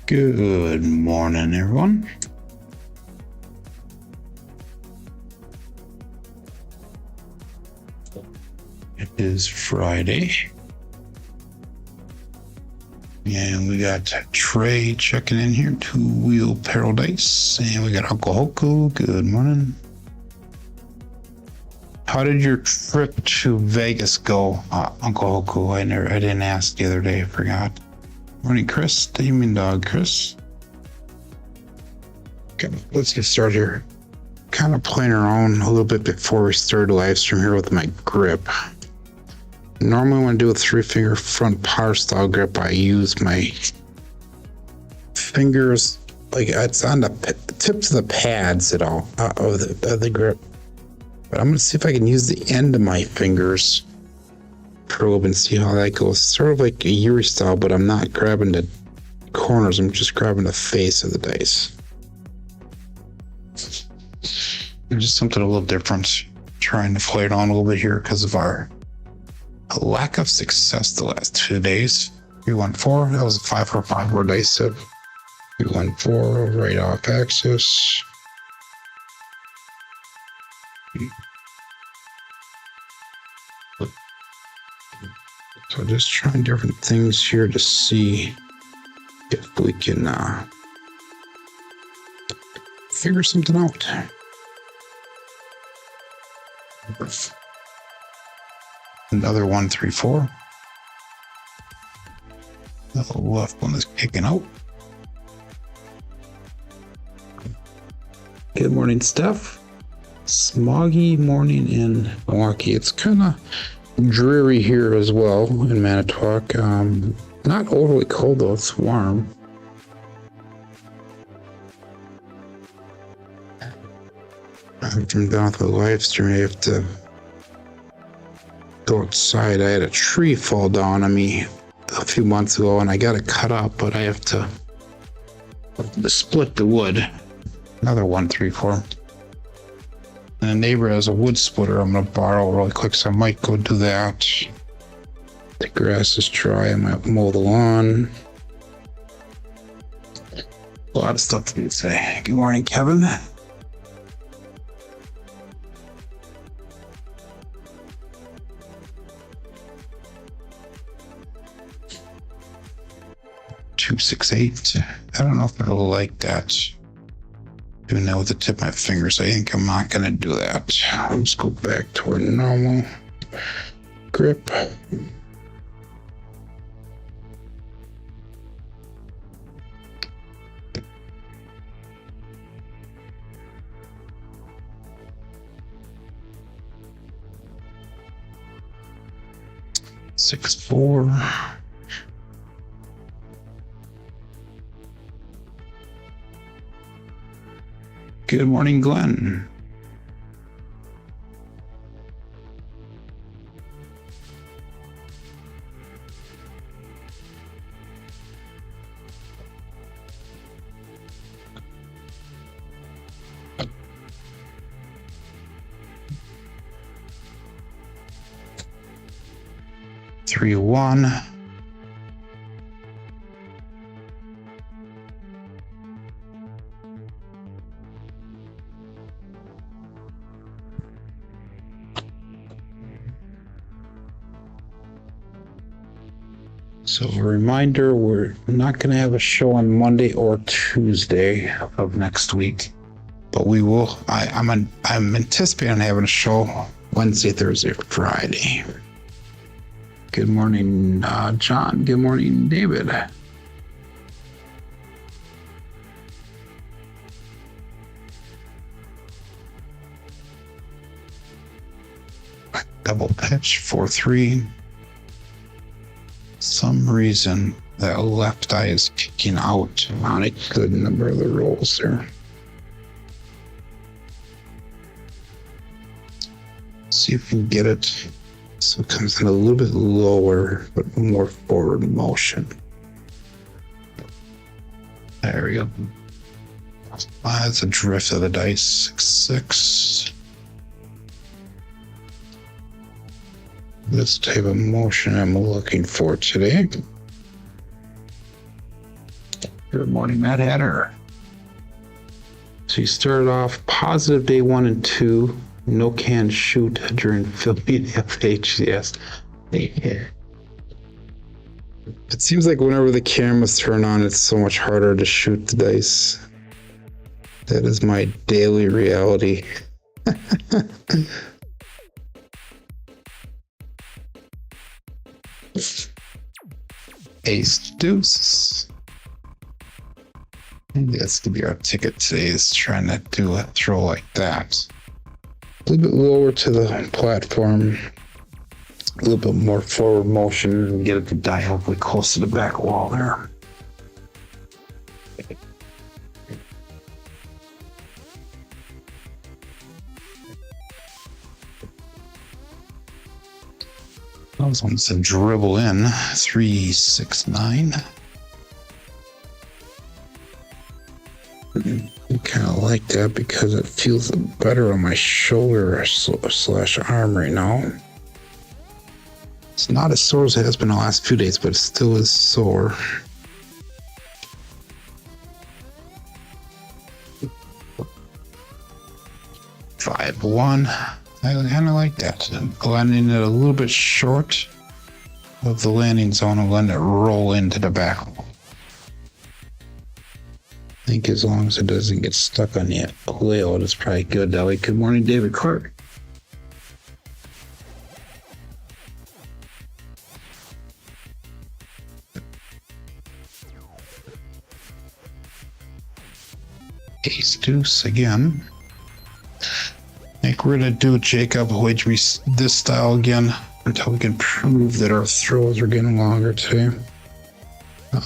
Good morning, everyone. It is Friday. And we got Trey checking in here, Two Wheel Paradise. And we got Uncle Hoku. Good morning. How did your trip to Vegas go, Uncle Hoku? I didn't ask the other day. I forgot. Morning, Chris. Demon Dog, Chris. Okay, let's get started here. Kind of playing around a little bit before we start the live stream here with my grip. Normally when I do a 3-finger front power style grip, I use my fingers, like it's on the tips of the pads of the grip. But I'm going to see if I can use the end of my fingers, probe, and see how that goes. Sort of like a Yuri style, but I'm not grabbing the corners. I'm just grabbing the face of the dice. There's just something a little different. Trying to play it on a little bit here because of our lack of success the last 2 days. 3-1-4. That was a 5-4-5 where dice set. 3-1-4 right off axis. So just trying different things here to see if we can figure something out. Another 1-3-4. The left one is kicking out. Good morning, Steph. Smoggy morning in Milwaukee. It's kind of dreary here as well in Manitowoc. Not overly cold though, it's warm. I'm done with the live stream. I have to go outside. I had a tree fall down on me a few months ago and I got it cut up, but I have to split the wood. Another 1-3-4. And a neighbor has a wood splitter I'm going to borrow really quick, so I might go do that. The grass is dry. I might mow the lawn. A lot of stuff to do today. Good morning, Kevin. $2-6-8. I don't know if I like that. Doing that with the tip of my fingers. I think I'm not going to do that. Let's go back to our normal grip. Six, 4. Good morning, Glenn. Three, 1. So a reminder, we're not going to have a show on Monday or Tuesday of next week, but we will. I'm anticipating having a show Wednesday, Thursday, Friday. Good morning, John. Good morning, David. Double pitch, 4-3. Some reason that left eye is kicking out on a good number of the rolls there. See if we can get it so it comes in a little bit lower but more forward motion. There we go. That's a drift of the dice. 6-6. This type of motion I'm looking for today. Good morning, Mad Hatter. So you started off positive day 1 and 2. No can shoot during filming FHCS. It seems like whenever the cameras turn on, it's so much harder to shoot the dice. That is my daily reality. Ace deuce. I think that's gonna be our ticket today, is trying to do a throw like that. A little bit lower to the platform, a little bit more forward motion, and get it to die hopefully close to the back wall there. Those ones to dribble in 3, 6, 9. I kind of like that because it feels better on my shoulder slash arm right now. It's not as sore as it has been the last few days, but it still is sore. Five, 1. I kind of like that. Landing it a little bit short of the landing zone and letting it roll into the back. I think as long as it doesn't get stuck on the layout, it's probably good that way. Good morning, David Clark. Ace deuce again. I think we're gonna do Jacob wager me this style again until we can prove that our throws are getting longer today. But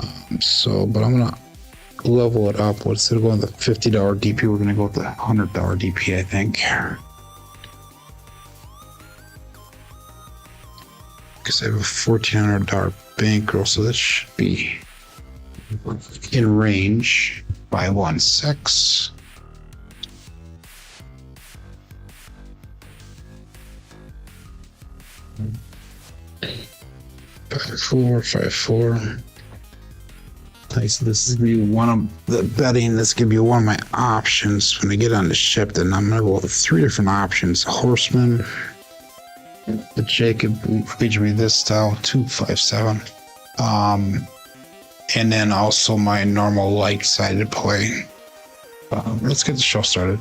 I'm gonna level it up. Instead of going with the $50 DP, we're gonna go with the $100 DP, I think. Because I have a $1,400 bankroll, so this should be in range by 1/6. 5-4, 5-4. Nice. This is gonna be one of the betting. This is gonna be one of my options when I get on the ship. Then I'm gonna go with 3 different options: Horseman, the Jacob wager me this style 2-5-7, and then also my normal light-sided play. Let's get the show started.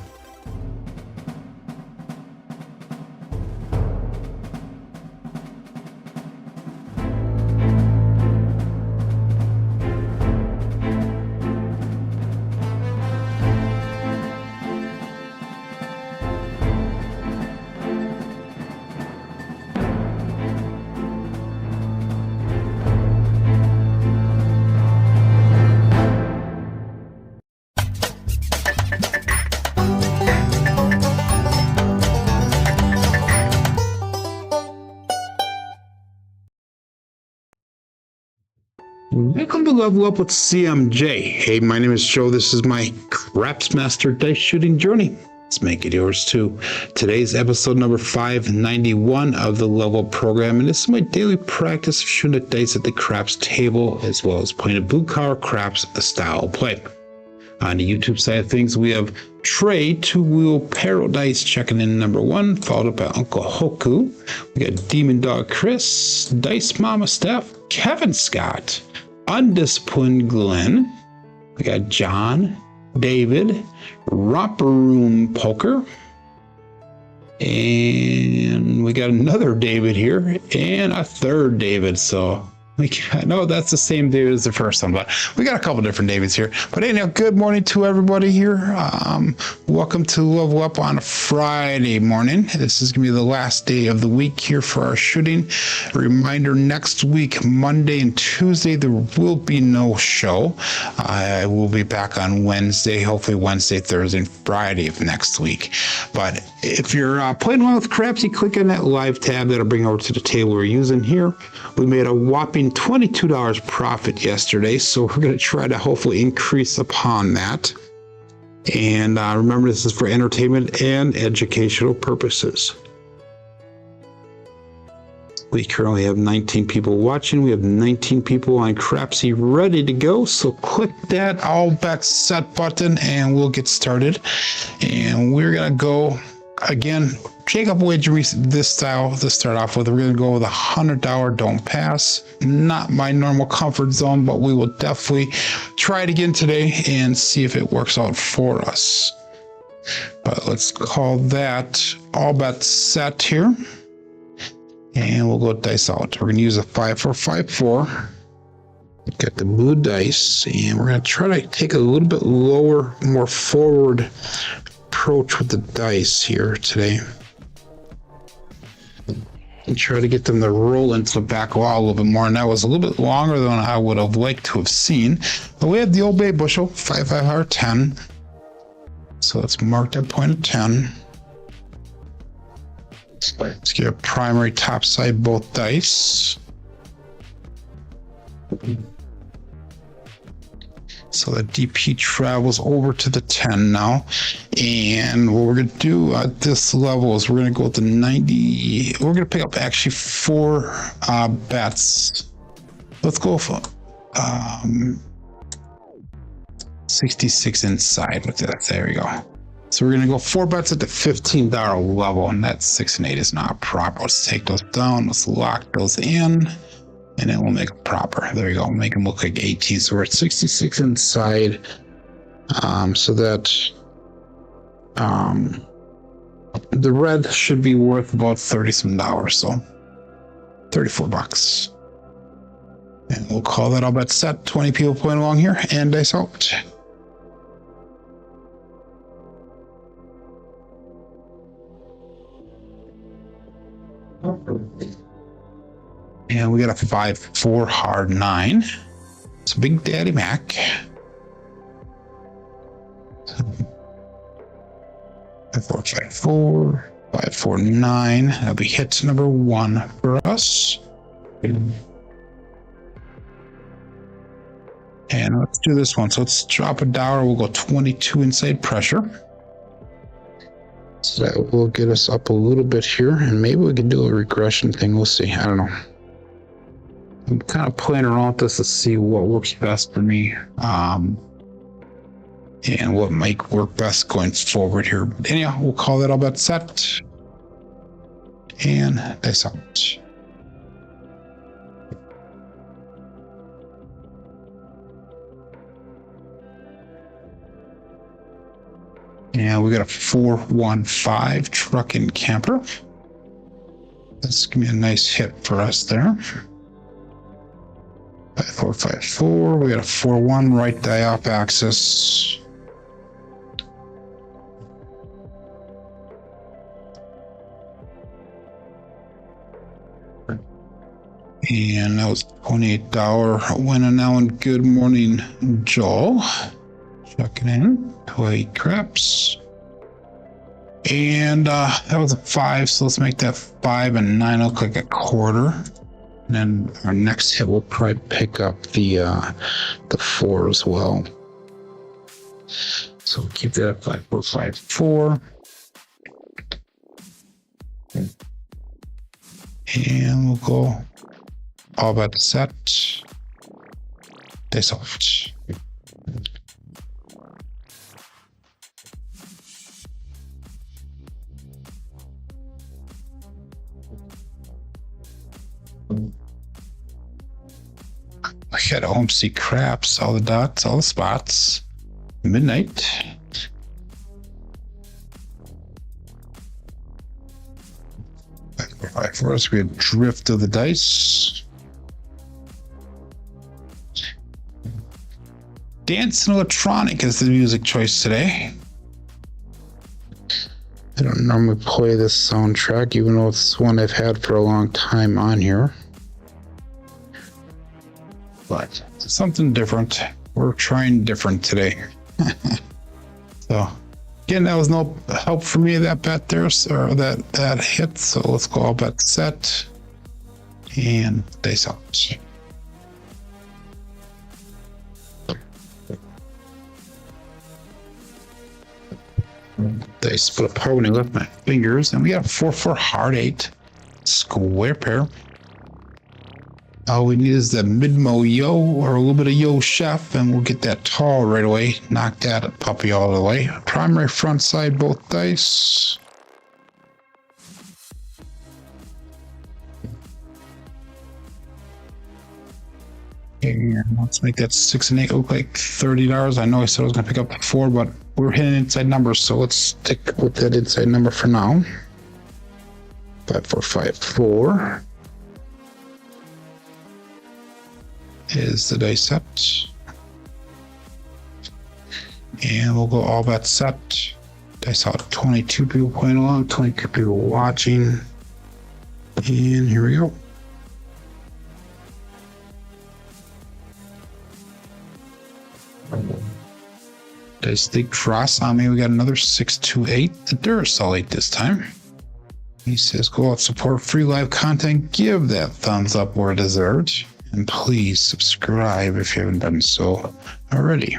Welcome to Level Up with CMJ. Hey, my name is Joe. This is my Craps Master dice shooting journey. Let's make it yours too. Today's episode number 591 of the Level Up program, and this is my daily practice of shooting at dice at the craps table, as well as playing a blue collar craps style play. On the YouTube side of things, we have Trey 2-Wheel Paradise checking in number 1, followed up by Uncle Hoku. We got Demon Dog Chris, Dice Mama Steph, Kevin Scott, Undisciplined Glenn. We got John, David, Romper Room Poker, and we got another David here and a third David. So no, that's the same David as the first one, but we got a couple different Davids here. But anyhow, good morning to everybody here. Welcome to Level Up on a Friday morning. This is gonna be the last day of the week here for our shooting. A reminder, next week, Monday and Tuesday, there will be no show. I will be back on Wednesday, hopefully Wednesday, Thursday, and Friday of next week. But if you're playing along with Crapsee, click on that live tab. That'll bring you over to the table we're using here. We made a whopping $22 profit yesterday, so we're going to try to hopefully increase upon that. And remember, this is for entertainment and educational purposes. We currently have 19 people watching. We have 19 people on Crapsee ready to go. So click that all bets set button and we'll get started. And we're going to go again, Jacob wager this style to start off with. We're going to go with $100 don't pass. Not my normal comfort zone, but we will definitely try it again today and see if it works out for us. But let's call that all bets set here. And we'll go dice out. We're going to use a 5-4-5-4. Got the blue dice, and we're going to try to take a little bit lower, more forward approach with the dice here today. And try to get them to roll into the back wall a little bit more. And that was a little bit longer than I would have liked to have seen. But we have the Old Bay bushel, 5-5 10. So let's mark that point at 10. Let's get a primary top side both dice. So the DP travels over to the 10 now. And what we're going to do at this level is we're going to go with the 90. We're going to pick up actually 4 bets. Let's go for 66 inside. Look at that. There we go. So we're going to go 4 bets at the $15 level, and that 6 and 8 is not proper. Let's take those down. Let's lock those in, and then we'll make them proper. There we go. Make them look like 18. So we're at 66 inside. So that the red should be worth about $30 some. So $34. And we'll call that all bet set. 20 people playing along here, and dice out. And we got a 5-4 hard 9. It's Big Daddy Mac. 5-4-5-4, 5-4-9. That'll be hit number 1 for us. And let's do this one. So let's drop $1. We'll go 22 inside pressure. So that will get us up a little bit here, and maybe we can do a regression thing. We'll see. I don't know. I'm kind of playing around with this to see what works best for me, and what might work best going forward here. But anyhow, we'll call that all bet set, and dice out. And we got a 4-1-5 truck and camper. That's gonna be a nice hit for us there. 5-4-5-4. We got a 4-1 right die off axis. And that was $28 winning now. And good morning, Joel. Check it in. Play craps. And that was a 5, so let's make that 5 and 9 look like a quarter. And then our next hit will probably pick up the 4 as well. So we'll keep that at 5-4-5-4. And we'll go all bet set. Dice off. I got to home see craps, all the dots, all the spots. Midnight. For us, we had drift of the dice. Dance and electronic is the music choice today. I don't normally play this soundtrack, even though it's one I've had for a long time on here. But something different. We're trying different today. So again, that was no help for me, that bet there, or that hit. So let's go all bet set and dice out. Dice put apart when I left my fingers, and we got a 4-4 hard 8 square pair. All we need is the mid-mo yo or a little bit of yo chef, and we'll get that tall right away. Knock that puppy all the way. Primary front side, both dice. And let's make that 6 and 8 look like $30. I know I said I was going to pick up the 4, but we're hitting inside numbers, so let's stick with that inside number for now. 5454 is the dice set. And we'll go all bet set. I saw 22 people playing along, 22 people watching. And here we go. Dice League cross on me. We got another 628. The Duracell 8 this time. He says, go out, support free live content. Give that thumbs up where deserved. And please subscribe if you haven't done so already.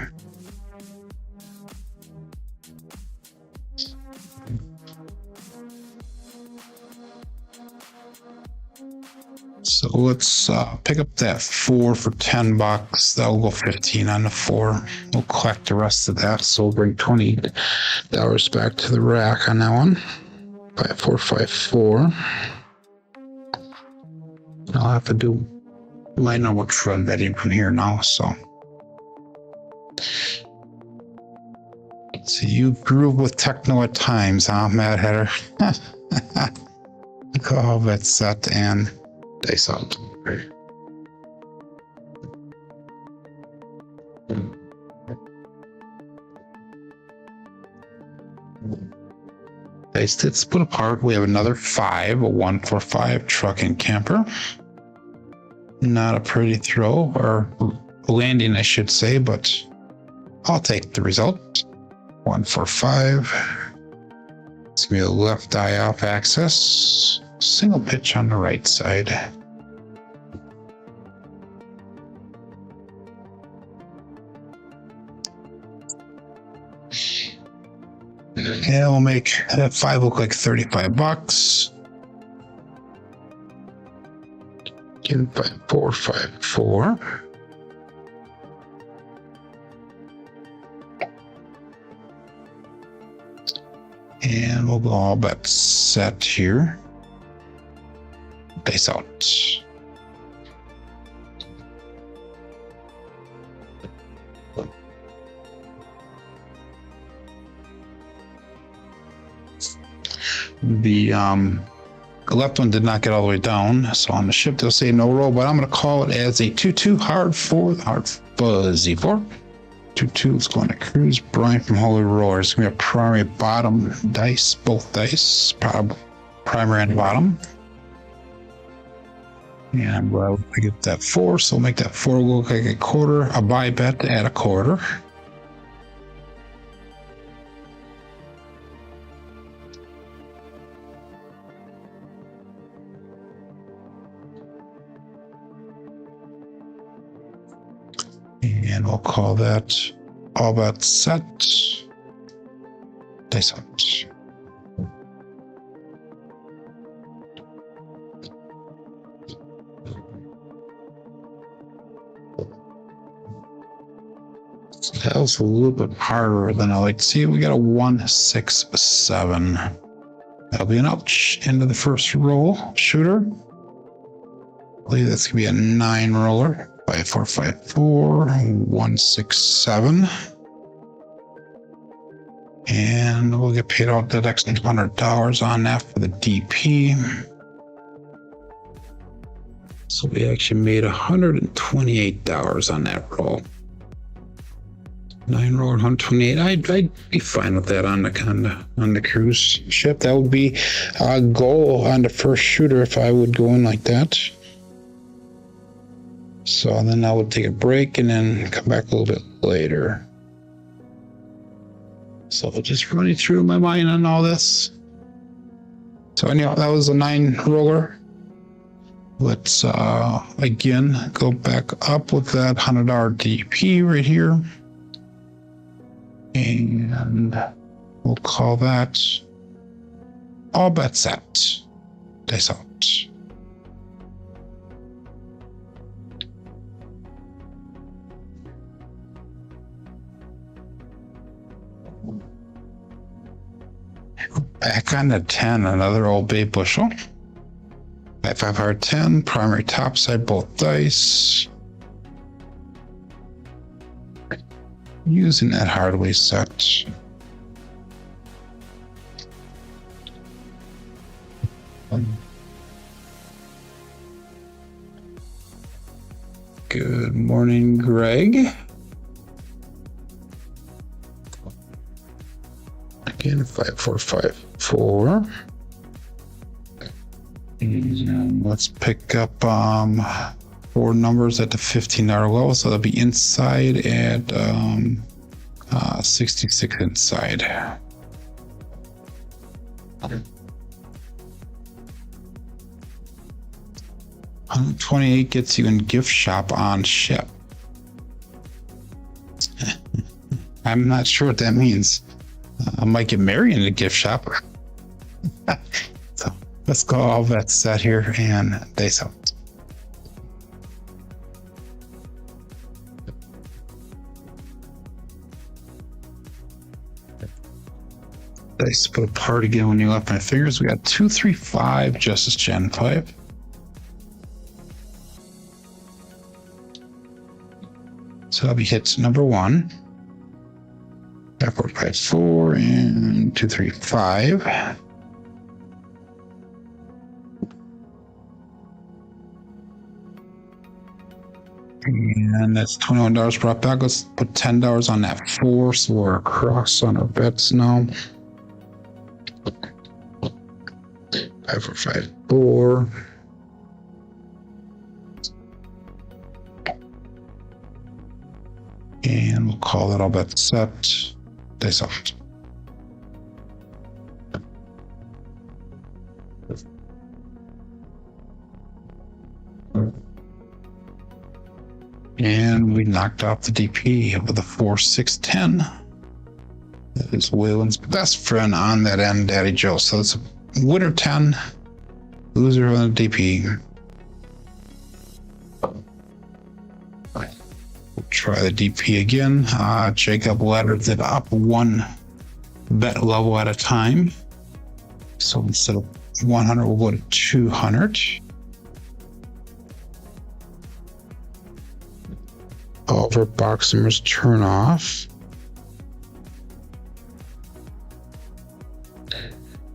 So let's pick up that 4 for $10. That'll go 15 on the 4. We'll collect the rest of that. So we'll bring $20 back to the rack on that one. 5454. I'll have to do my normal trend betting from here now. So you groove with techno at times, huh, Mad Hatter? Call bet set and dice out. Dice did split apart. We have another 5, a 145 truck and camper. Not a pretty throw, or landing, I should say, but I'll take the result. 145. It's gonna be a left eye off axis. Single pitch on the right side. Yeah, we'll make that 5 look like $35. Get 5454. And we'll go all bet set here. Dice out. The left one did not get all the way down, so on the ship they'll say no roll, but I'm going to call it as a 2-2 hard 4, hard fuzzy 4. 2-2 is going to Cruise. Brian from Holy Roller. It's going to be a primary bottom dice, both dice, primary and bottom. And I get that 4, so we'll make that 4 look like a quarter, a buy bet to add a quarter. And we'll call that all bet set. Dice out. That was a little bit harder than I like to see. We got a 167. That'll be an ouch into the first roll shooter. I believe that's gonna be a 9 roller. 5454 167. And we'll get paid out the next $100 on that for the DP. So we actually made $128 on that roll. 9 roll, 128. I'd be fine with that on the cruise ship. That would be a goal on the first shooter if I would go in like that. So then I would take a break and then come back a little bit later. So just running through my mind on all this. So anyhow, that was a 9 roller. Let's again go back up with that $100 DP right here. And we'll call that all bet set. Dice out. Back on the 10, another Old Bay bushel. 5 hard 10, primary topside, both dice. Using that Hardway set. Good morning, Greg. Again, 5454. And let's pick up 4 numbers at the $15 level, so that'll be inside at 66 inside. $128 gets you in gift shop on ship. I'm not sure what that means. I might get married in a gift shop. So let's go all that set here and dice out. Dice put apart again when you left my fingers. We got 2, 3, 5, Justice Gen 5. So that'll be hits number 1. 5, 4, 5, 4, and 2, 3, 5. And that's $21 brought back. Let's put $10 on that 4, so we're across on our bets now. 5, 4, 5, 4. And we'll call that all bet set. Dice out. And we knocked off the DP with a 4, 6, 10. That is Waylon's best friend on that end, Daddy Joe. So it's a winner 10, loser on the DP. Try the DP again. Jacob laddered it up 1 bet level at a time. So instead of 100, we'll go to 200. All of our box numbers turn off.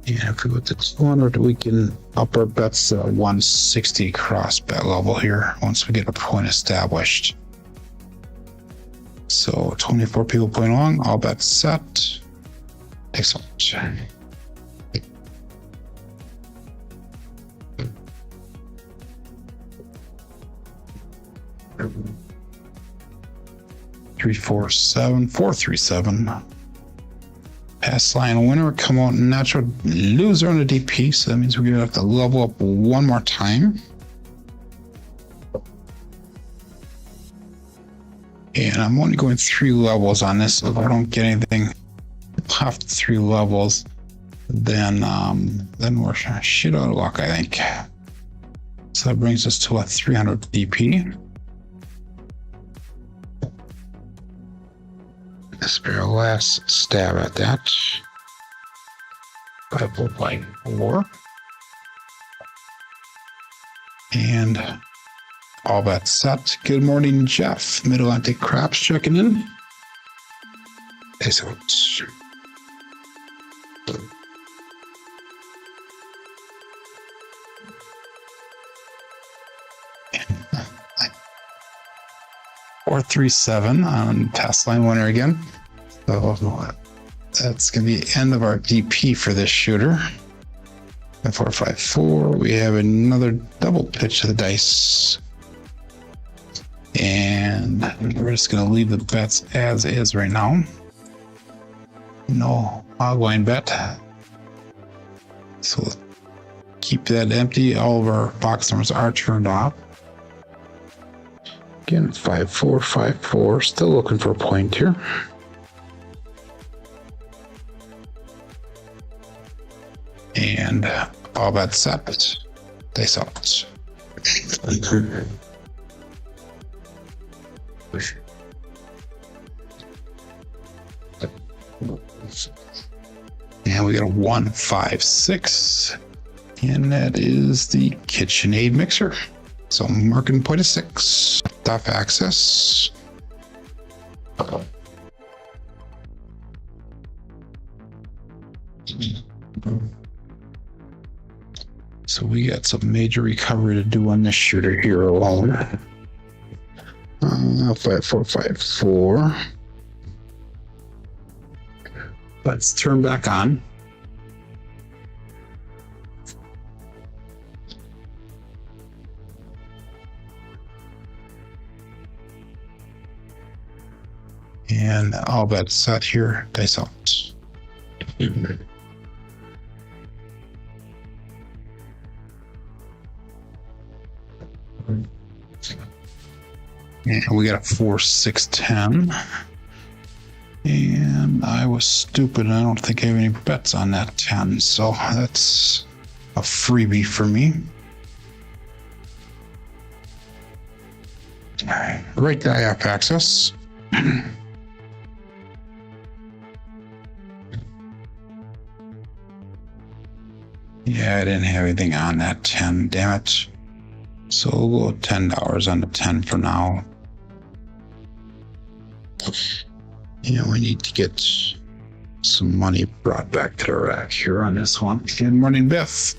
And if we go to 200, we can up our bets to 160 cross bet level here once we get a point established. So 24 people playing along, all bets set. Excellent. 347, 437. Pass line winner, come out natural loser on the DP, so that means we're gonna have to level up 1 more time. And I'm only going 3 levels on this, so if I don't get anything off 3 levels, then we're shit out of luck, I think. So that brings us to a 300 DP. This will be our last stab at that. 5, 4, 5, 4. And all that set. Good morning, Jeff. Mid-Atlantic Craps checking in. Excellent. Or 3-7 on pass line winner again. So that's going to be the end of our DP for this shooter. 5, 4, 5, 4. We have another double pitch of the dice. And we're just going to leave the bets as is right now. No outline bet. So keep that empty. All of our box numbers are turned off. Again, 5, 4, 5, 4. Still looking for a point here. And all bets set. Dice out. And we got a 156. And that is the KitchenAid mixer. So marking point of 6. Off access. So we got some major recovery to do on this shooter here alone. 5454. Let's turn back on. And all that set here, dice out. And we got a 4, 6, 10. And I was stupid. I don't think I have any bets on that 10. So that's a freebie for me. Right guy off access. Yeah, I didn't have anything on that 10, damn it. So we'll go $10 on the 10 for now. Yeah, we need to get some money brought back to the rack here on this one. Good morning, Biff.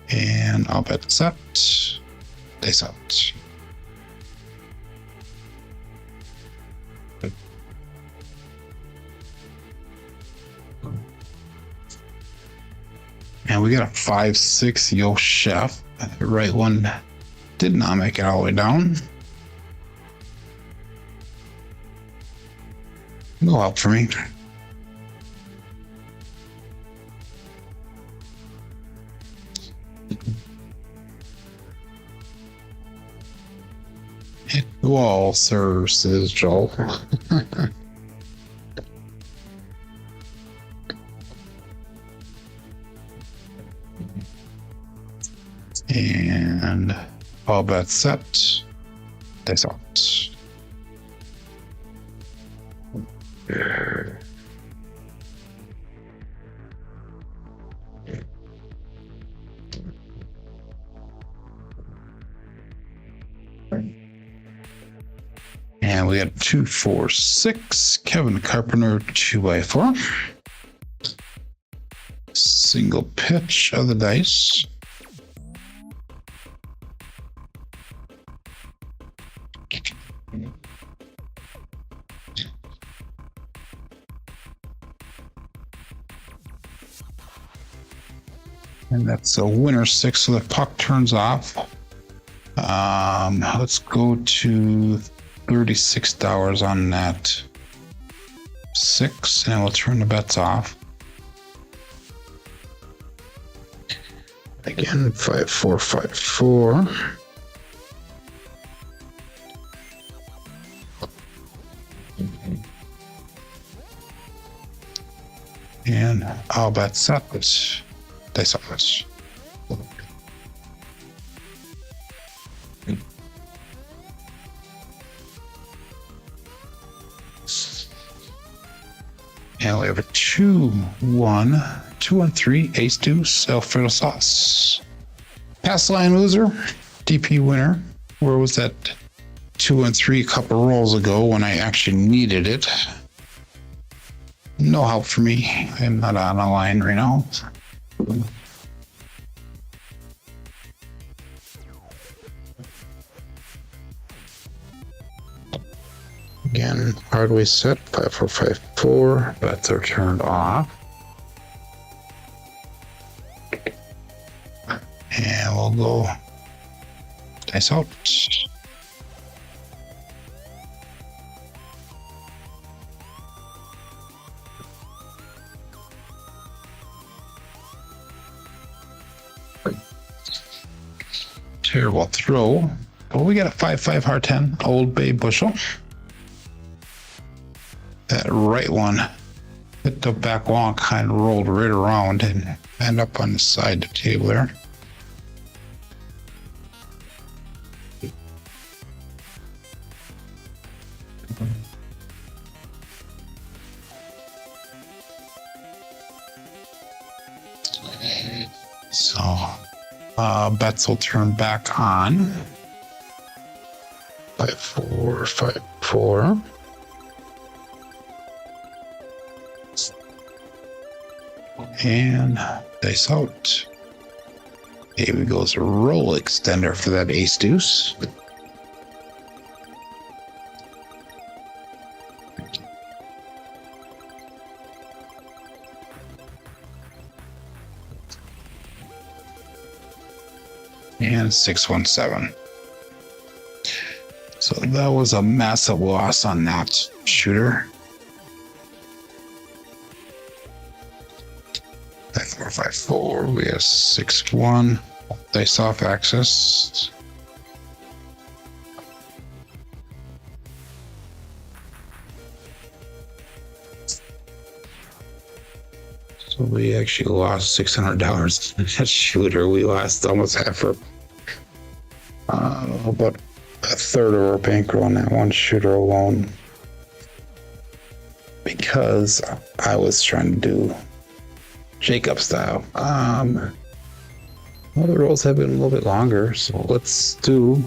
And I'll bet set. Dice out. And we got a 5, 6 Yo Chef. The right one did not make it all the way down. No help for me. Hit the wall, sir, says Joel. And all bets set. Dice out. And we got 2, 4, 6. Kevin Carpenter 2x4. Single pitch of the dice. And that's a winner 6, so the puck turns off. Let's go to $36 on that 6, and we'll turn the bets off. Again, 5, 4, 5, 4. And all bets set. Dice office. And we have a 2, 1, 2 and 3, ace deuce, Alfredo sauce. Pass line loser, DP winner. Where was that 2 and 3 a couple rolls ago when I actually needed it? No help for me. I'm not on a line right now. Again, Hardway set 5, 4, 5, 4. Bets are turned off. And we'll go dice out. Terrible throw. But we got a 5, 5 heart 10 Old Bay bushel. That right one hit the back wall and kind of rolled right around and end up on the side of the table there. So bets will turn back on. 5-4, 5-4. And dice out. Here we goes a roll extender for that ace deuce. And 617. So that was a massive loss on that shooter. 5-4, we have 6-1. Dice off access. So we actually lost $600 in that shooter. We lost almost half our, about a third of our bankroll on that one shooter alone. Because I was trying to do Jacob style. Well, the rolls have been a little bit longer, so let's do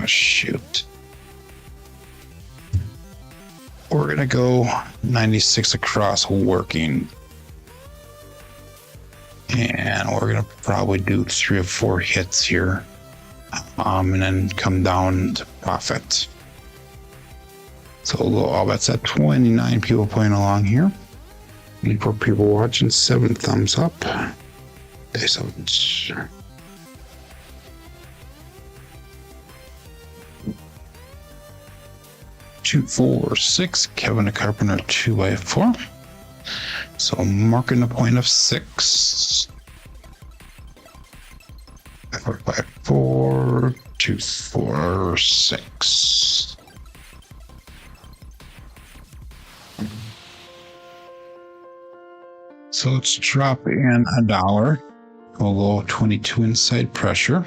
shoot. We're gonna go 96 across working. And we're gonna probably do 3 or 4 hits here. And then come down to profit. So we'll go all bets at 29 people playing along here. 24 people watching, 7 thumbs up. Dice out. Two, 4, 6. Kevin the Carpenter 2x4. So marking the point of 6. 4, 2, 4, 6. So let's drop in $1. We'll go 22 inside pressure.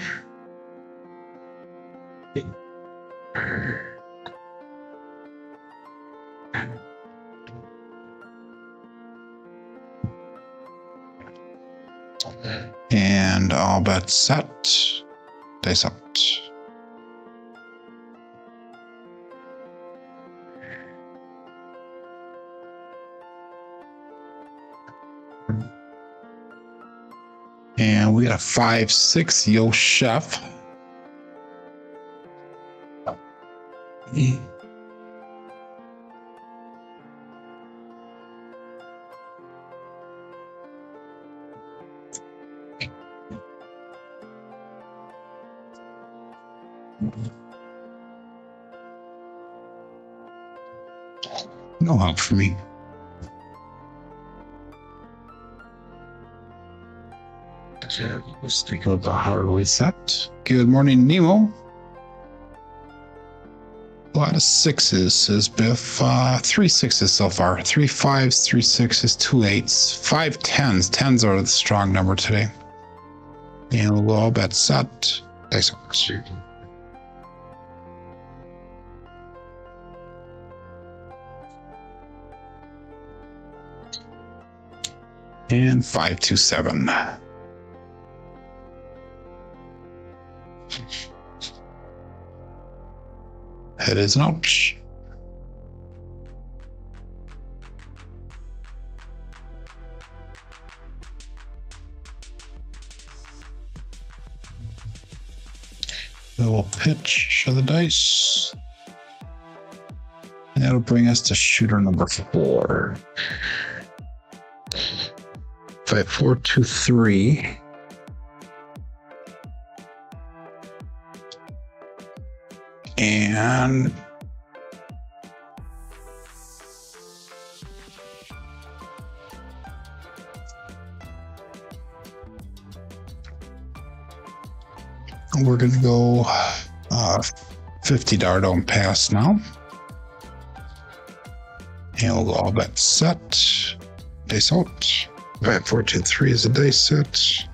And all bets set. Dice out. And we got a 5-6 Yo Chef. No help for me. Let's take a look at the Hardway set. Good morning, Nemo. A lot of 6s, says Biff. 3 6s so far. 3 5s, 3 6s, 2 8s, 5 10s. 10s are the strong number today. And we'll go all bet set. Dice out. And 5 2 7. Head is an ouch. Then we'll pitch of the dice. And that'll bring us to shooter number 4. 5 4 2 3. And we're going to go $50 don't pass now. And we'll go all bet set. Dice out. 5 4 2 3 is a dice set.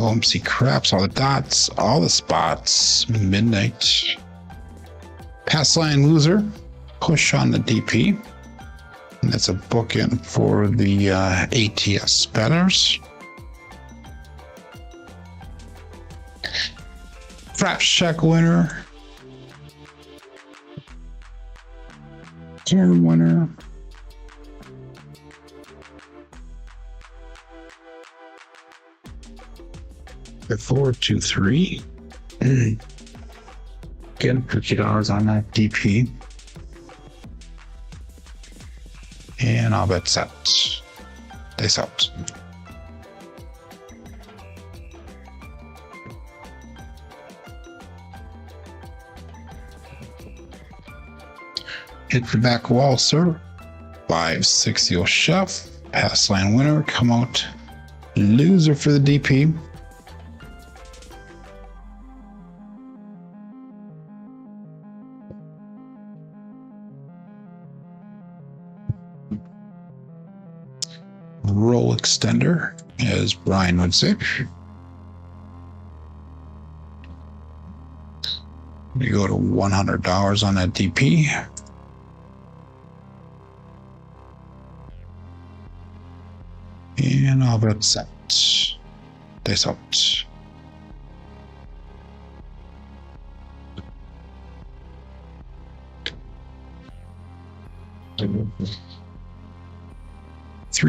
OMC craps, all the dots, all the spots, midnight. Pass line loser, push on the DP. And that's a bookend for the ATS spinners. Craps check winner. Turn winner. The 4-2-3. Again, $50 on that DP. And I'll bet set. They set. Hit the back wall, sir. 5-6 chef. Pass line winner. Come out loser for the DP. Roll extender, as Brian would say. We go to $100 on that DP. And I'll bet set. They out.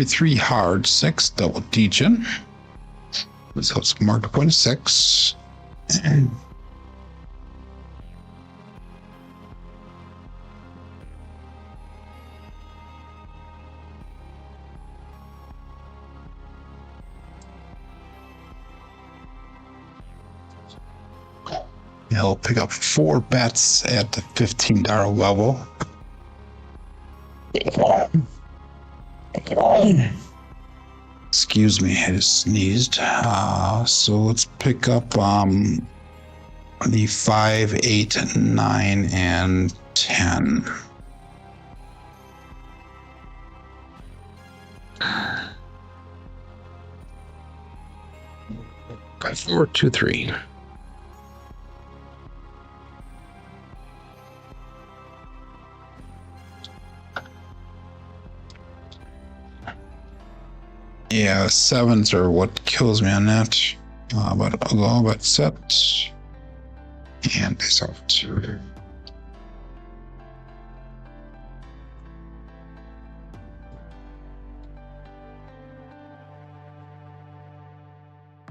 Three hard 6 double degen. So it's marked 0.6. And he'll pick up 4 bets at the $15 level. Excuse me, I just sneezed. So let's pick up the 5, 8, 9, and 10. Got 4, 2, 3. Yeah, 7s are what kills me on that. But I'll go about set. And this out.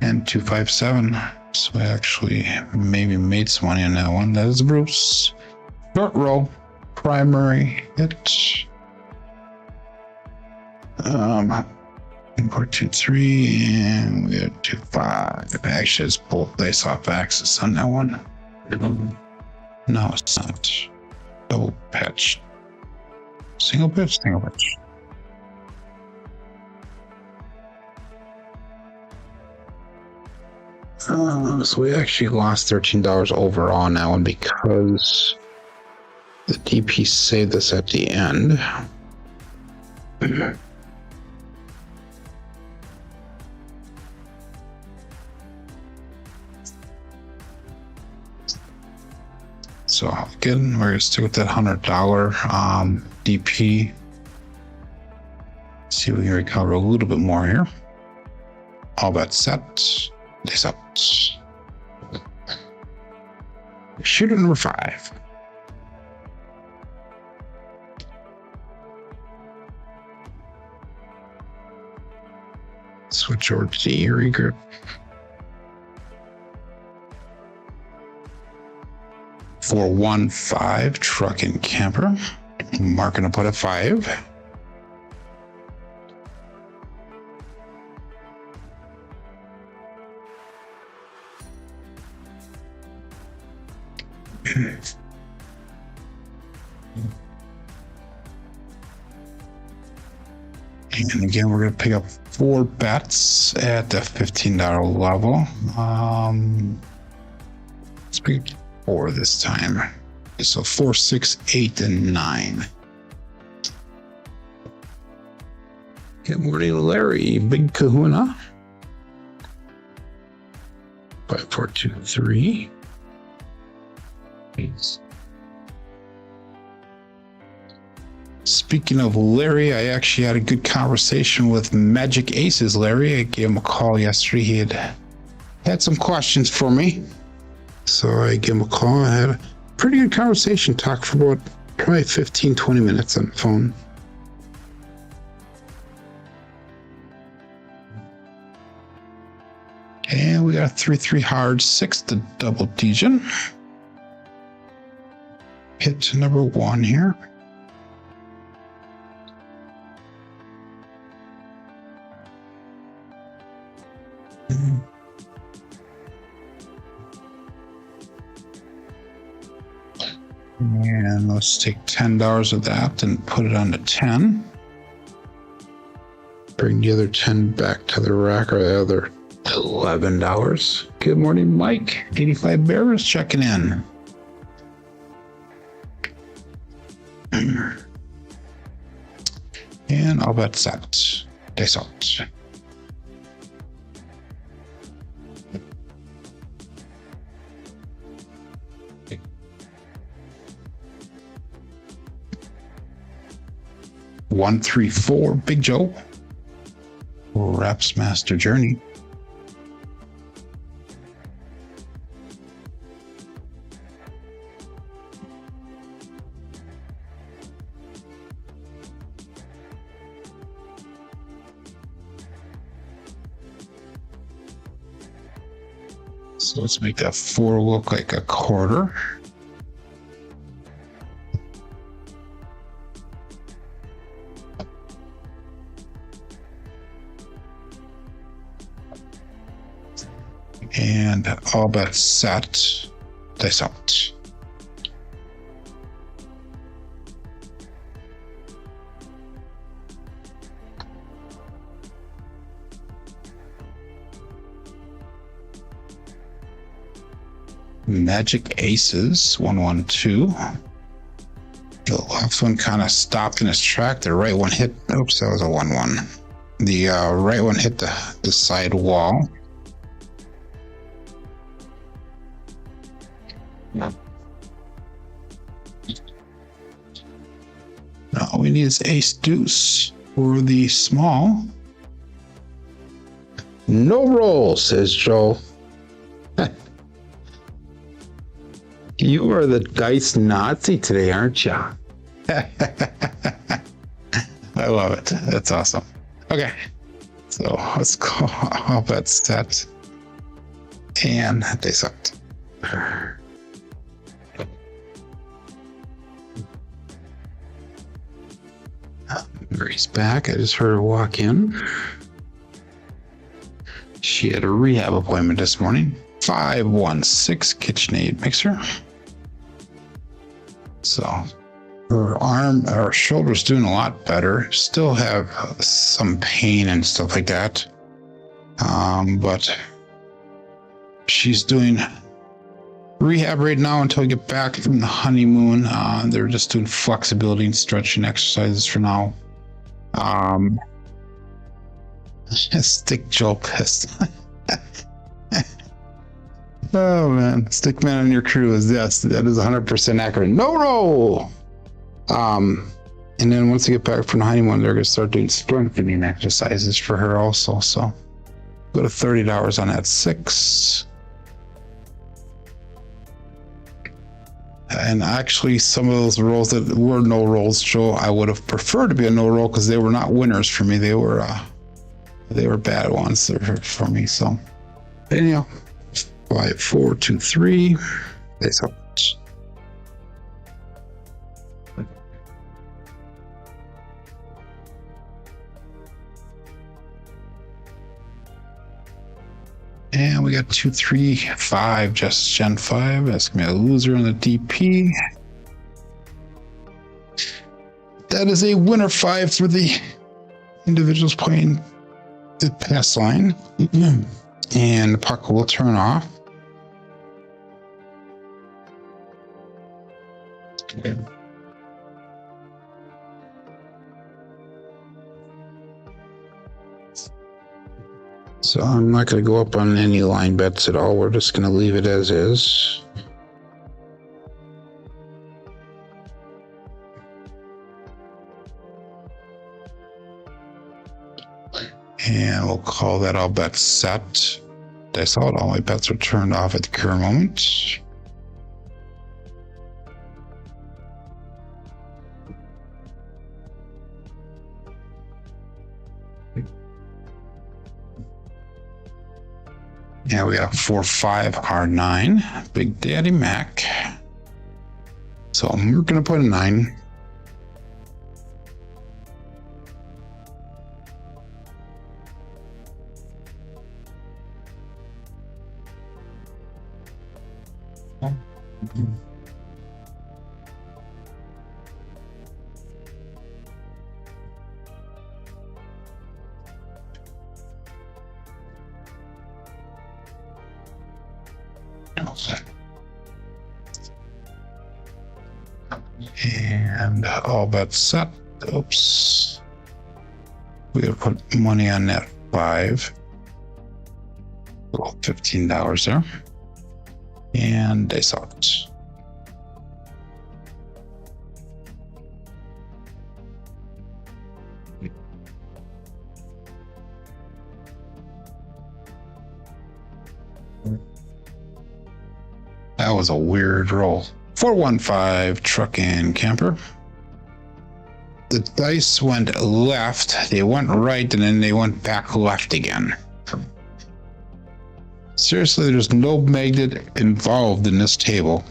And 257. So I actually maybe made some money on that one. That is Bruce. Short row. Primary hit. 4, 2, 3, and we got 2, 5. Actually, it's both dice off axis on that one. No, it's not. Double pitch. Single pitch, single pitch. So we actually lost $13 overall on that one because the DP saved us at the end. So again, we're gonna stick with that $100 DP. See if we can recover a little bit more here. All bet set. This up. Shooter number 5. Switch over to the Erie group. For 1-5 truck and camper. Marking to put a 5. And again, we're going to pick up 4 bets at the $15 level. Let's pick 4 this time. So 4, 6, 8, and 9. Good morning, Larry. Big kahuna. 5, 4, 2, 3. Thanks. Speaking of Larry, I actually had a good conversation with Magic Aces Larry. I gave him a call yesterday. He had some questions for me. So I gave him a call. I had a pretty good conversation. Talked for about probably 15, 20 minutes on the phone. And we got a 3-3 hard 6 to double Degen. Hit number 1 here. And let's take $10 of that and put it on to 10. Bring the other 10 back to the rack, or the other $11. Good morning, Mike. 85 Bears checking in. And all bet set. Dice out. One, 3, 4, Big Joe. Raps Master Journey. So let's make that 4 look like a quarter. And all bets set. Dice out. Magic Aces 112. The left one kind of stopped in its track. The right one hit. Oops, that was a 1-1. The right one hit the side wall. Now all we need is ace deuce for the small. No roll, says Joel. You are the dice Nazi today, aren't you? I love it. That's awesome. Okay, so let's go. All bets set and dice out. Mary's back. I just heard her walk in. She had a rehab appointment this morning. 516 KitchenAid mixer. So her shoulder's doing a lot better. Still have some pain and stuff like that. But she's doing rehab right now until we get back from the honeymoon. They're just doing flexibility and stretching exercises for now. Stick Joel pissed. Oh man, Stickman on your crew is yes, that is 100% accurate. No roll. And then once we get back from the honeymoon, they're gonna start doing strengthening exercises for her also. So go to $30 on that 6. And actually, some of those rolls that were no rolls, Joe, I would have preferred to be a no roll because they were not winners for me. They were bad ones for me. So anyhow, 5, 4, 2, 3. That's out. And we got 2, 3, 5, just Gen 5. That's gonna be a loser on the DP. That is a winner 5 for the individuals playing the pass line. And the puck will turn off. Okay. So I'm not going to go up on any line bets at all. We're just going to leave it as is. And we'll call that all bets set. I saw it. All my bets are turned off at the current moment. Yeah, we got 4-5 R9, Big Daddy Mac. So we're gonna put a 9. And all bets set. Oops. We gotta put money on that 5. $15 there. And they saw it. That was a weird roll. 415 truck and camper. The dice went left, they went right, and then they went back left again. Seriously, there's no magnet involved in this table.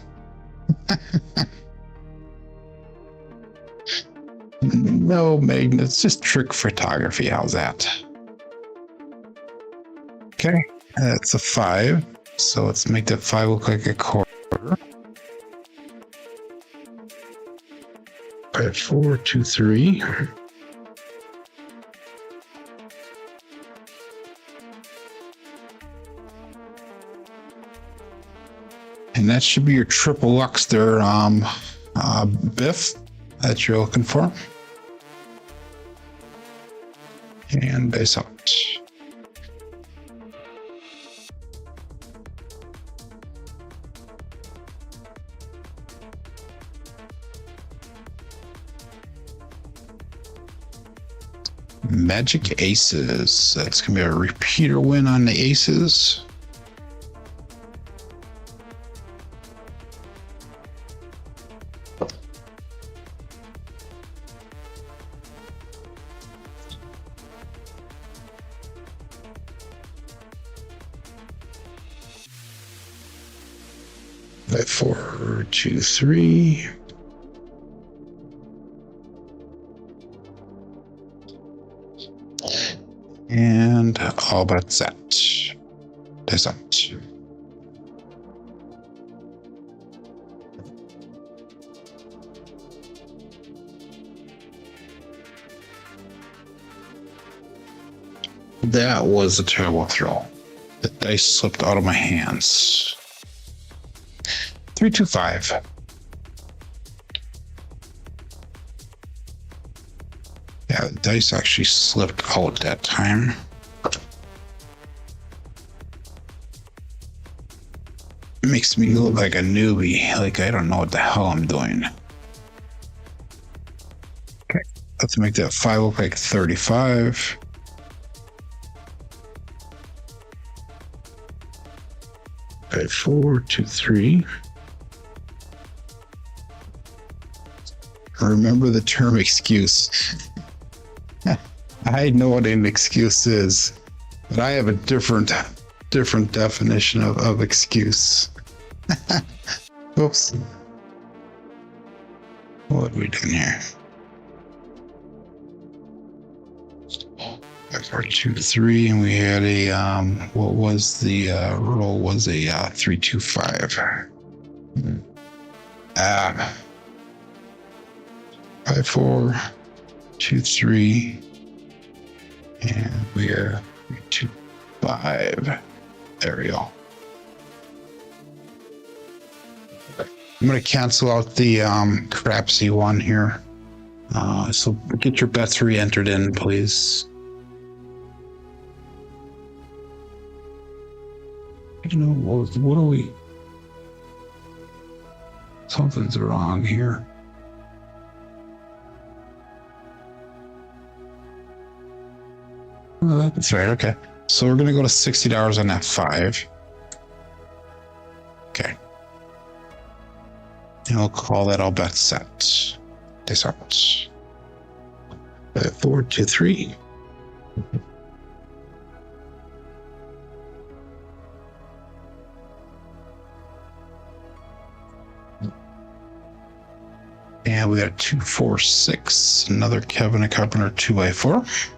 No magnets, just trick photography. How's that? Okay, that's a 5. So let's make that 5 look like a quarter. 5, 4, 2, 3. And that should be your triple Lux there, Biff, that you're looking for. And base out. Magic Aces. That's going to be a repeater win on the Aces. Five, 4, 2, 3. And all but set. That's out. That was a terrible throw. The dice slipped out of my hands. 325. Yeah, the dice actually slipped out that time. It makes me look like a newbie, like I don't know what the hell I'm doing. Okay, let's make that 5 look like 35. Okay, 4, 2, 3. Remember the term excuse. I know what an excuse is, but I have a different definition of excuse. Oops. What are we doing here? 5, 4, 2, 3, and we had a what was the roll was a 3, 2, 5. 5, 4, 2, 3, and we are 3, 2, 5. There we go. I'm going to cancel out the Crapsee one here. So get your bets re-entered in, please. You know, what are we? Something's wrong here. Oh, that's right. Okay. So we're going to go to $60 on that 5. Okay. And we'll call that all bets set. This out. 4, 2, 3. And we got a 2, 4, 6. Another Kevin and Carpenter 2x4.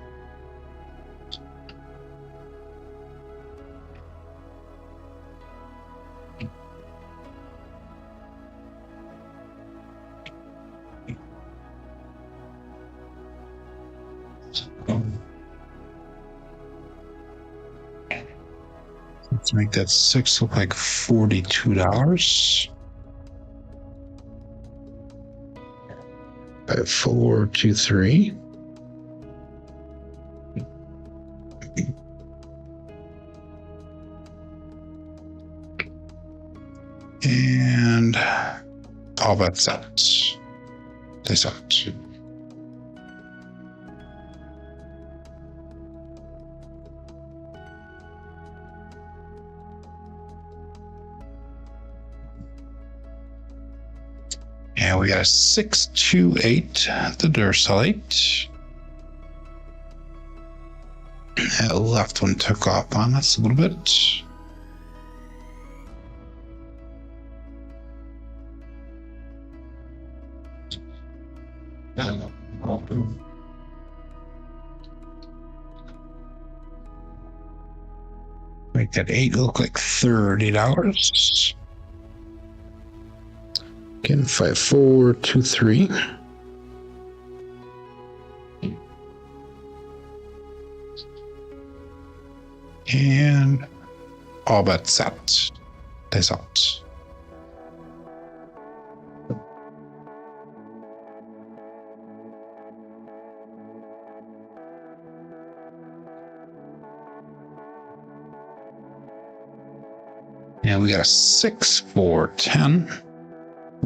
Let's make that 6 look like $42. 5, 4, 2, 3. And all bets set. This out. And we got a 6, 2, 8, the Durslite. That left one took off on us a little bit. Make that 8 look like $30. Again, 5, 4, 2, 3. And all bets set. This out. And we got a 6, 4, 10.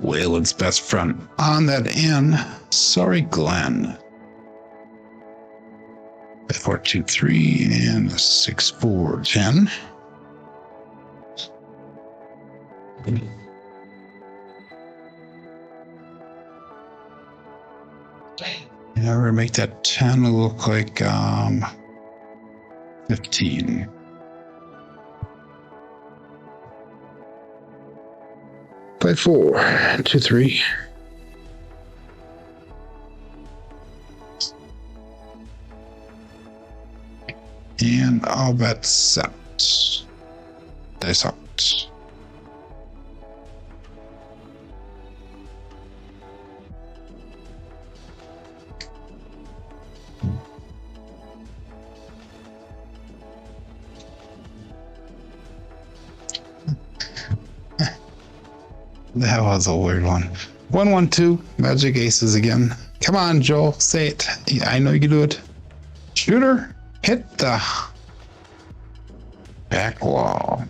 Waylon's best friend on that end. Sorry, Glenn. 4, 2, 3, and a 6, 4, 10. Yeah, we're gonna make that 10 look like 15. Play 4, 2, 3. And all bets set. Dice out. That was a weird one. 1, 1, 2. Magic aces again. Come on, Joel. Say it. I know you can do it. Shooter. Hit the back wall.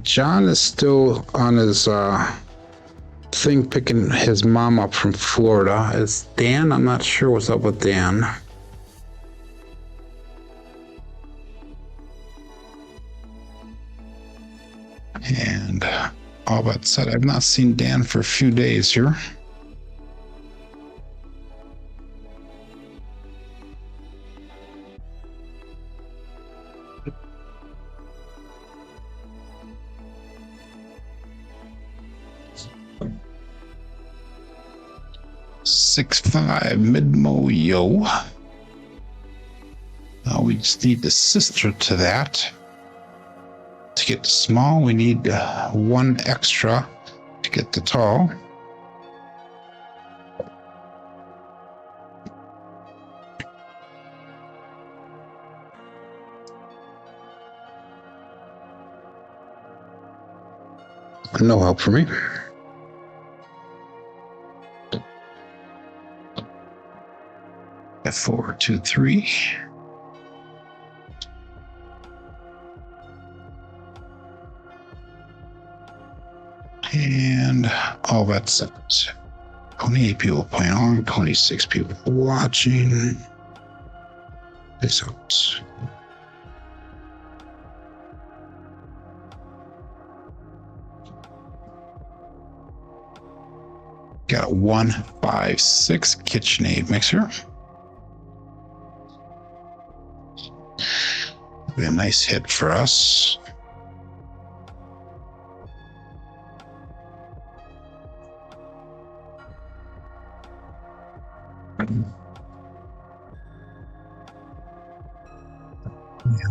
John is still on his thing picking his mom up from Florida. Is Dan? I'm not sure what's up with Dan. And all that said, I've not seen Dan for a few days here. Six, 5 mid-mo yo. Now we just need the sister to that. To get the small, we need 1 extra to get the tall. No help for me. F4, 2, 3. And all that's set. 28 people playing on, 26 people watching. This out. Got a 156 KitchenAid mixer. Be a nice hit for us.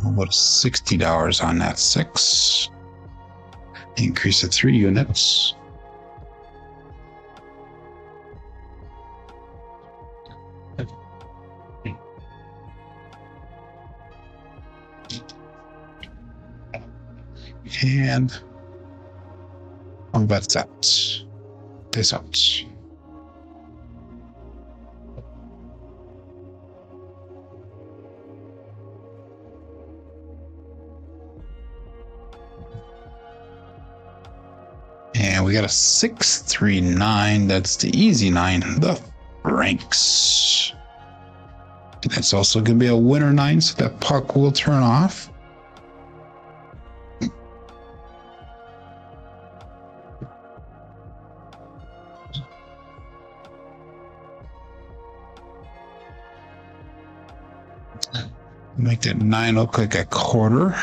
About $60 on that 6. Increase it 3 units. And on that set. This out. And we got a 639. That's the easy 9. The Franks. That's also going to be a winner 9, so that puck will turn off. Make that 9 look like a quarter.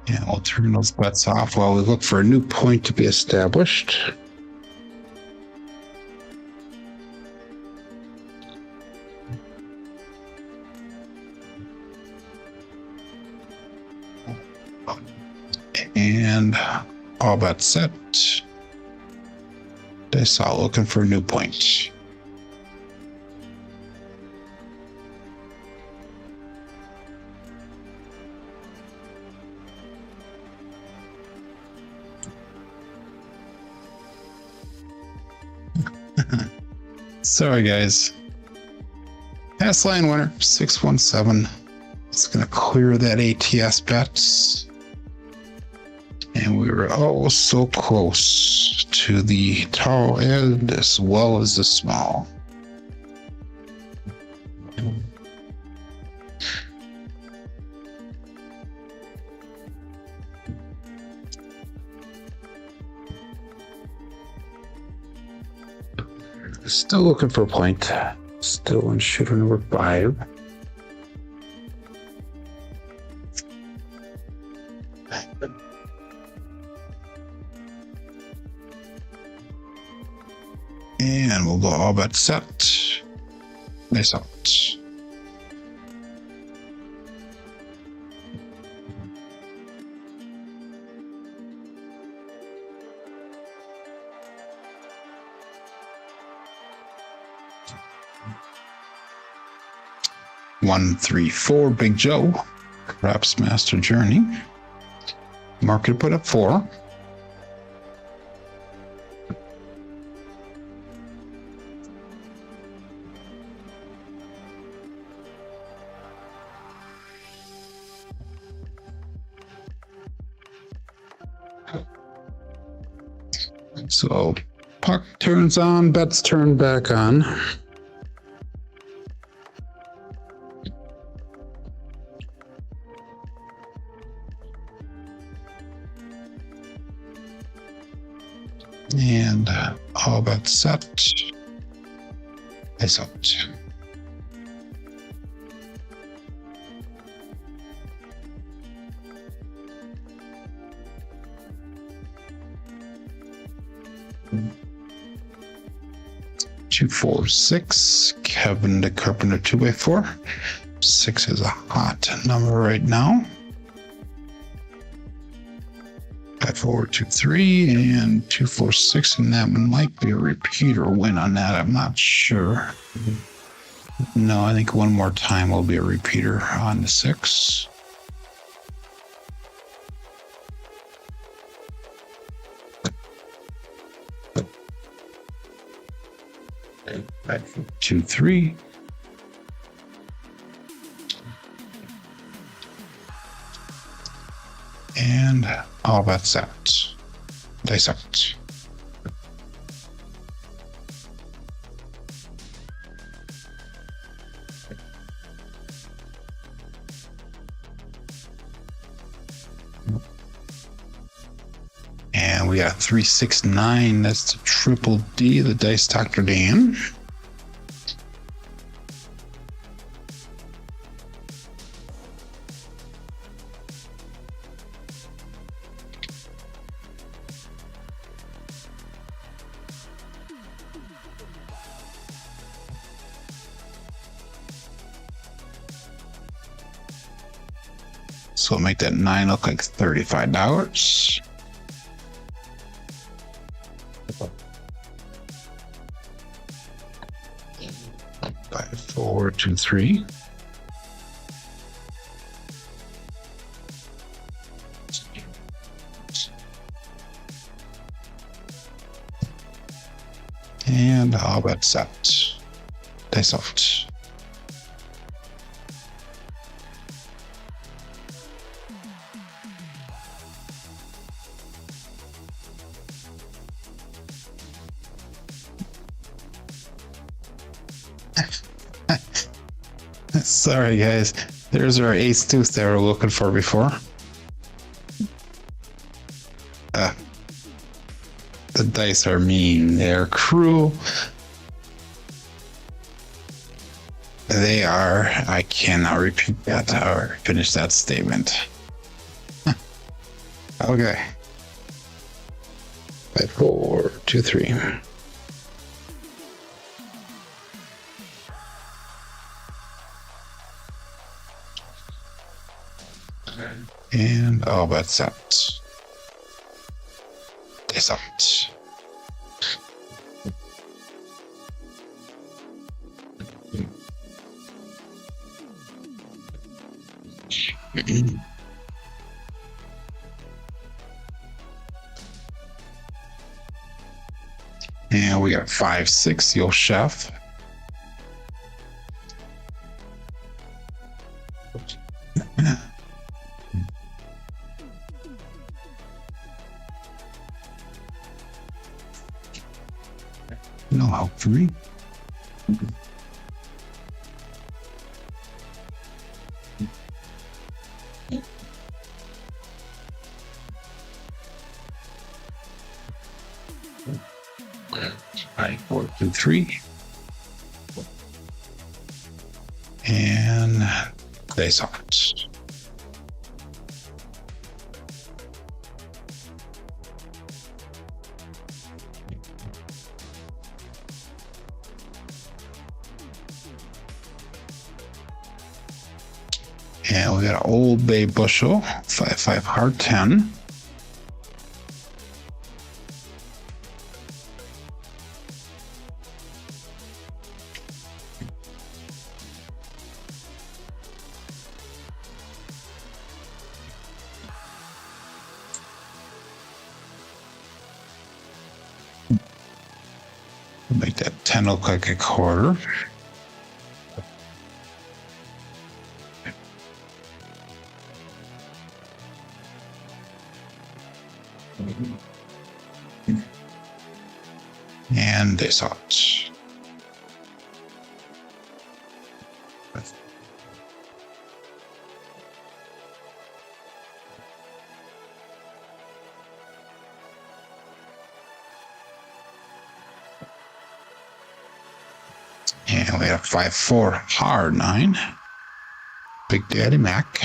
And we'll turn those bets off while we look for a new point to be established. And all bets set. They saw looking for a new point. Sorry, guys. Pass line winner, 617. It's going to clear that ATS bet. And we were oh so close to the tall end as well as the small. Still looking for a point. Still in shooter number 5. And we'll go all bet set. Nice out. One, 3, 4, Big Joe. Craps Master Journey. Market put up 4. So puck turns on, bets turn back on. And all bets set. Is out. Two, 4, 6. Kevin the Carpenter 2x4. 6 is a hot number right now. 5, 4, 2, 3, and 2, 4, 6, and that might be a repeater win on that. I'm not sure. No, I think one more time will be a repeater on the 6. 5, 2, 3. And all bets out. Dice out. And we got 369. That's the triple D, the Dice Dr. Dan. So we'll make that 9 look like $35. 5, 4, 2, 3. And all bets out. Dice out. Sorry, guys. There's our ace tooth that we're looking for before. The dice are mean. They're cruel. They are. I cannot repeat that or finish that statement. Okay. 5, 4, 2, 3. And all bets out. Dice out. And we got 5, 6, Yo Chef. No help for me. Right, 4, 2, 3. And dice out. And we got an Old Bay bushel, 5, 5 hard 10. Make that 10 look like a quarter. And this out. And we have 5, 4 hard 9. Big Daddy Mac.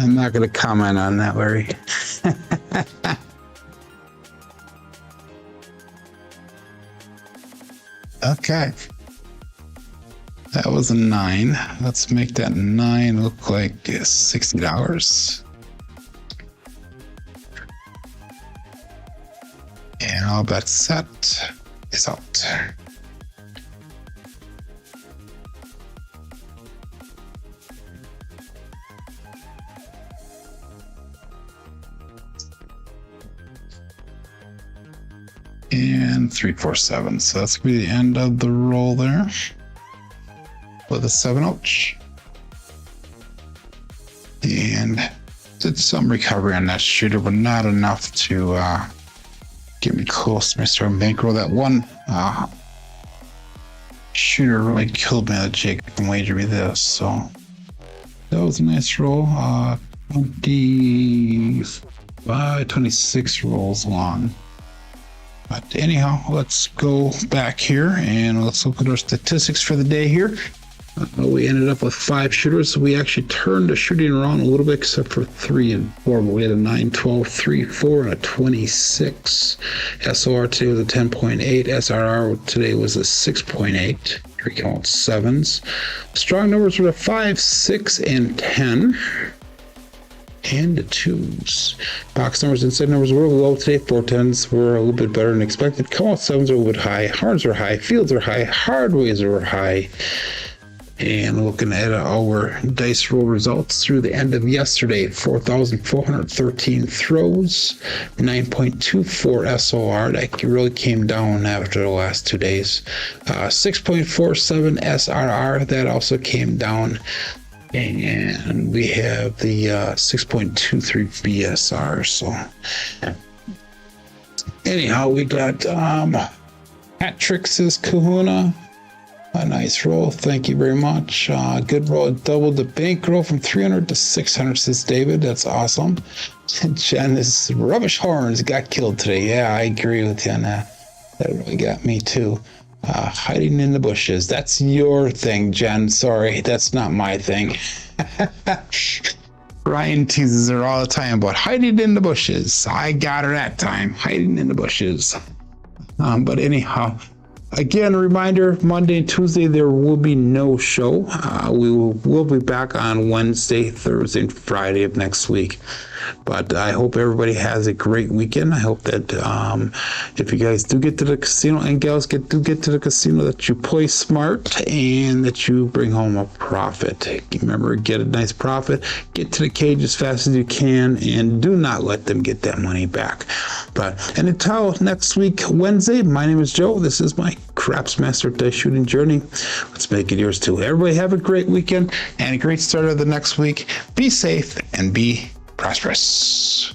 I'm not going to comment on that, Larry. Okay. That was a 9. Let's make that 9 look like $60. And all bets set is out. And 347. So that's gonna be the end of the roll there. With a 7-0. And did some recovery on that shooter, but not enough to get me close to my starting bankroll. That one shooter really killed me that Jake can wager me this. So that was a nice roll. 26 rolls long. But anyhow, let's go back here and let's look at our statistics for the day here. We ended up with 5 shooters. We actually turned the shooting around a little bit, except for 3 and 4. But we had a 9, 12, 3, 4, and a 26. SOR today was a 10.8. SRR today was a 6.8. Here we count 7s. Strong numbers were the 5, 6, and 10. And the 2s. Box numbers, inside numbers were low today. 4 10s were a little bit better than expected. Come out 7s are a little bit high. Hards are high. Fields are high. Hardways are high. And looking at our dice roll results through the end of yesterday, 4,413 throws, 9.24 SOR. That really came down after the last 2 days. 6.47 SRR. That also came down. And we have the 6.23 BSR. So anyhow, we got hat tricks says Kahuna. A nice roll. Thank you very much. Good roll. Doubled the bankroll from 300 to 600 says David. That's awesome. Jonas rubbish horns got killed today. Yeah, I agree with you on that. That really got me too. Hiding in the bushes. That's your thing, Jen. Sorry, that's not my thing. Ryan teases her all the time about hiding in the bushes. I got her that time. Hiding in the bushes. But anyhow, again, a reminder, Monday and Tuesday, there will be no show. We'll be back on Wednesday, Thursday, and Friday of next week. But I hope everybody has a great weekend. I hope that if you guys do get to the casino and gals get to the casino, that you play smart and that you bring home a profit. Remember, get a nice profit. Get to the cage as fast as you can, and do not let them get that money back. And until next week, Wednesday, my name is Joe. This is my Craps Master Dice Shooting Journey. Let's make it yours too. Everybody have a great weekend and a great start of the next week. Be safe and be prosperous.